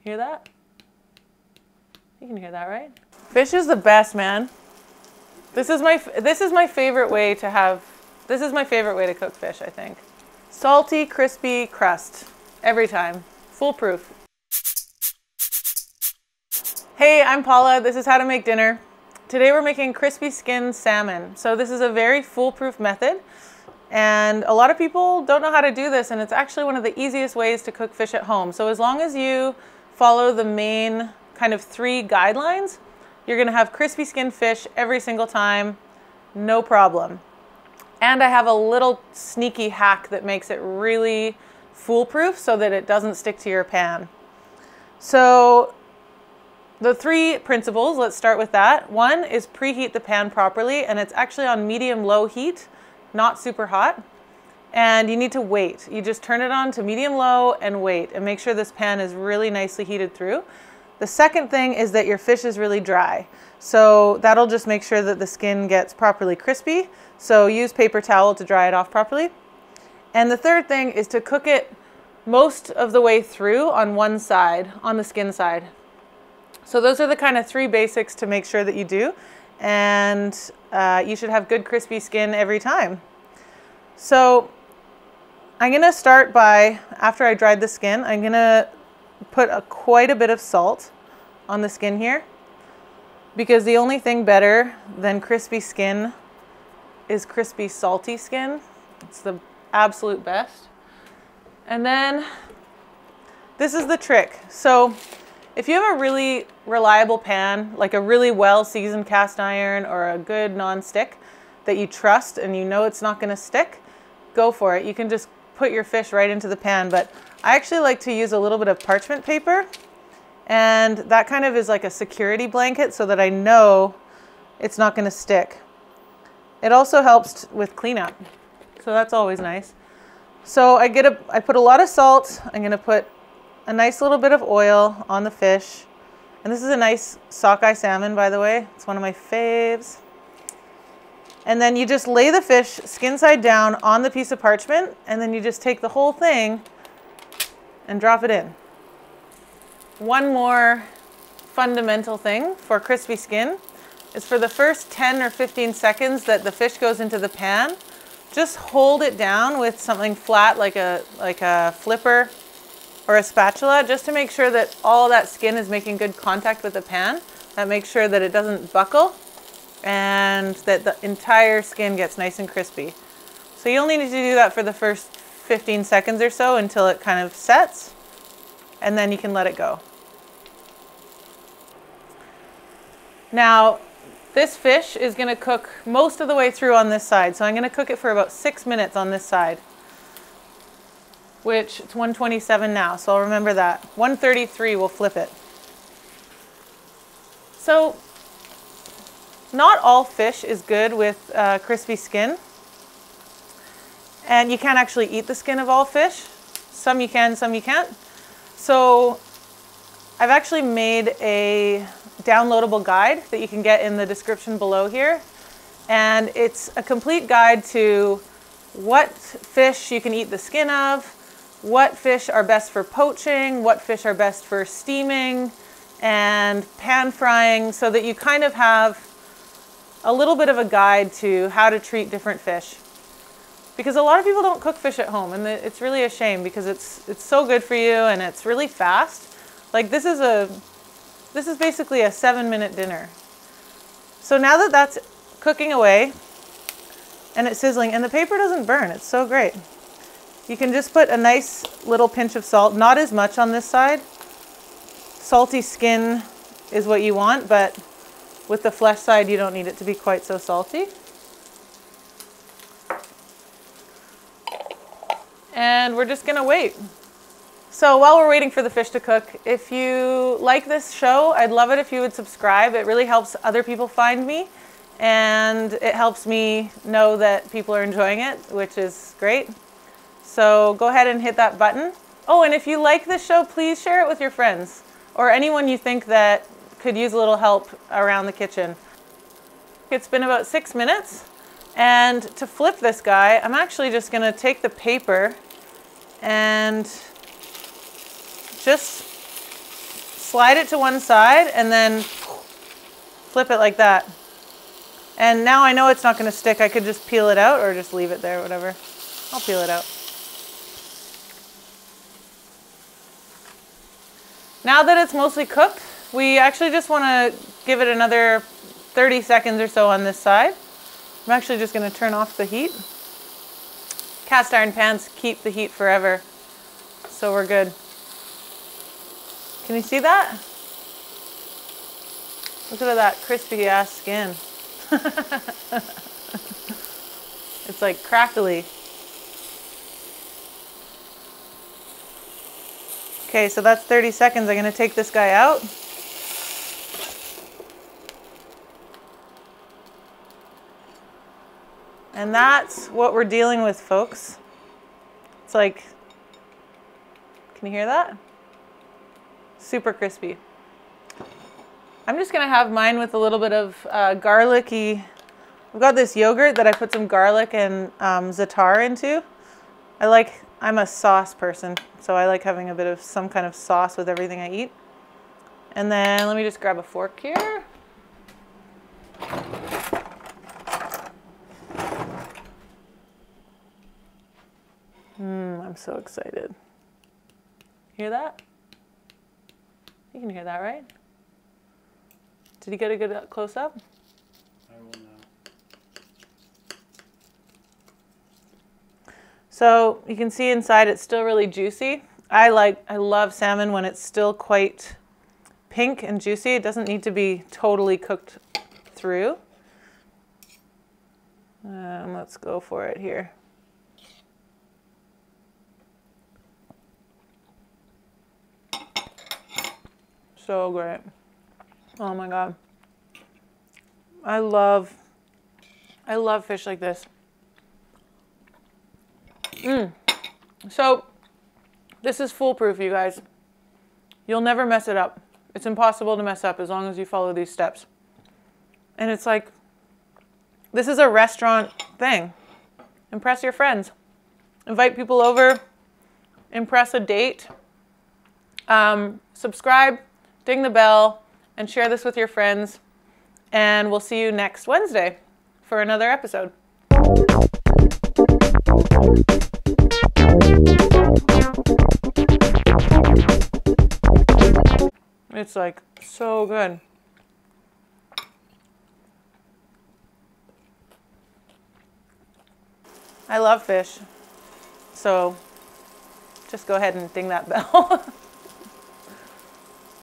Hear that? You can hear that, right? Fish is the best, man. This is my favorite way to have, this is my favorite way to cook fish, I think. Salty, crispy crust. Every time. Foolproof. Hey, I'm Paula. This is how to make dinner. Today we're making crispy skin salmon. So this is a very foolproof method. And a lot of people don't know how to do this, and it's actually one of the easiest ways to cook fish at home. So as long as you follow the main kind of 3 guidelines, you're gonna have crispy skin fish every single time, no problem. And I have a little sneaky hack that makes it really foolproof so that it doesn't stick to your pan. So the 3 principles, let's start with that. 1 is preheat the pan properly, and it's actually on medium-low heat, not super hot. And you need to wait. You just turn it on to medium-low and wait, and make sure this pan is really nicely heated through. The second thing is that your fish is really dry. So that'll just make sure that the skin gets properly crispy. So use paper towel to dry it off properly. And the third thing is to cook it most of the way through on one side, on the skin side. So those are the kind of 3 basics to make sure that you do. And you should have good crispy skin every time. So I'm gonna start by, after I dried the skin, I'm gonna put quite a bit of salt on the skin here, because the only thing better than crispy skin is crispy salty skin. It's the absolute best. And then this is the trick. So if you have a really reliable pan, like a really well-seasoned cast iron or a good non-stick that you trust and you know it's not gonna stick, go for it. You can just put your fish right into the pan, but I actually like to use a little bit of parchment paper, and that kind of is like a security blanket so that I know it's not gonna stick. It also helps with cleanup, so that's always nice. So I put a lot of salt. I'm gonna put a nice little bit of oil on the fish. And this is a nice sockeye salmon, by the way. It's one of my faves. And then you just lay the fish skin side down on the piece of parchment, and then you just take the whole thing and drop it in. One more fundamental thing for crispy skin is for the first 10 or 15 seconds that the fish goes into the pan, just hold it down with something flat like a flipper or a spatula, just to make sure that all that skin is making good contact with the pan. That makes sure that it doesn't buckle and that the entire skin gets nice and crispy. So you only need to do that for the first 15 seconds or so until it kind of sets, and then you can let it go. Now, this fish is gonna cook most of the way through on this side, so I'm gonna cook it for about 6 minutes on this side, which it's 127 now, so I'll remember that. 133, we'll flip it. So not all fish is good with crispy skin, and you can't actually eat the skin of all fish. Some you can, some you can't. So I've actually made a downloadable guide that you can get in the description below here, and it's a complete guide to what fish you can eat the skin of, what fish are best for poaching, what fish are best for steaming and pan frying, so that you kind of have a little bit of a guide to how to treat different fish. Because a lot of people don't cook fish at home, and it's really a shame, because it's so good for you and it's really fast. Like this is basically a 7-minute dinner. So now that that's cooking away and it's sizzling, and the paper doesn't burn, it's so great. You can just put a nice little pinch of salt, not as much on this side. Salty skin is what you want, but with the flesh side, you don't need it to be quite so salty. And we're just gonna wait. So while we're waiting for the fish to cook, if you like this show, I'd love it if you would subscribe. It really helps other people find me, and it helps me know that people are enjoying it, which is great. So go ahead and hit that button. Oh, and if you like this show, please share it with your friends or anyone you think that could use a little help around the kitchen. It's been about 6 minutes, and to flip this guy, I'm actually just gonna take the paper and just slide it to one side and then flip it like that. And now I know it's not going to stick. I could just peel it out or just leave it there, whatever. I'll peel it out. Now that it's mostly cooked, we actually just want to give it another 30 seconds or so on this side. I'm actually just going to turn off the heat. Cast iron pans keep the heat forever, so we're good. Can you see that? Look at that crispy ass skin. It's like crackly. Okay, so that's 30 seconds. I'm going to take this guy out. And that's what we're dealing with, folks. It's like, can you hear that? Super crispy. I'm just gonna have mine with a little bit of garlicky. I've got this yogurt that I put some garlic and za'atar into. I'm a sauce person, so I like having a bit of some kind of sauce with everything I eat. And then let me just grab a fork here. I'm so excited. Hear that? You can hear that, right? Did you get a good close-up? I will now. So you can see inside it's still really juicy. I love salmon when it's still quite pink and juicy. It doesn't need to be totally cooked through. Let's go for it here. So great. Oh my God. I love fish like this. So this is foolproof, you guys. You'll never mess it up. It's impossible to mess up as long as you follow these steps. And it's like, this is a restaurant thing. Impress your friends. Invite people over. Impress a date. Subscribe, ding the bell, and share this with your friends. And we'll see you next Wednesday for another episode. It's like so good. I love fish, so just go ahead and ding that bell.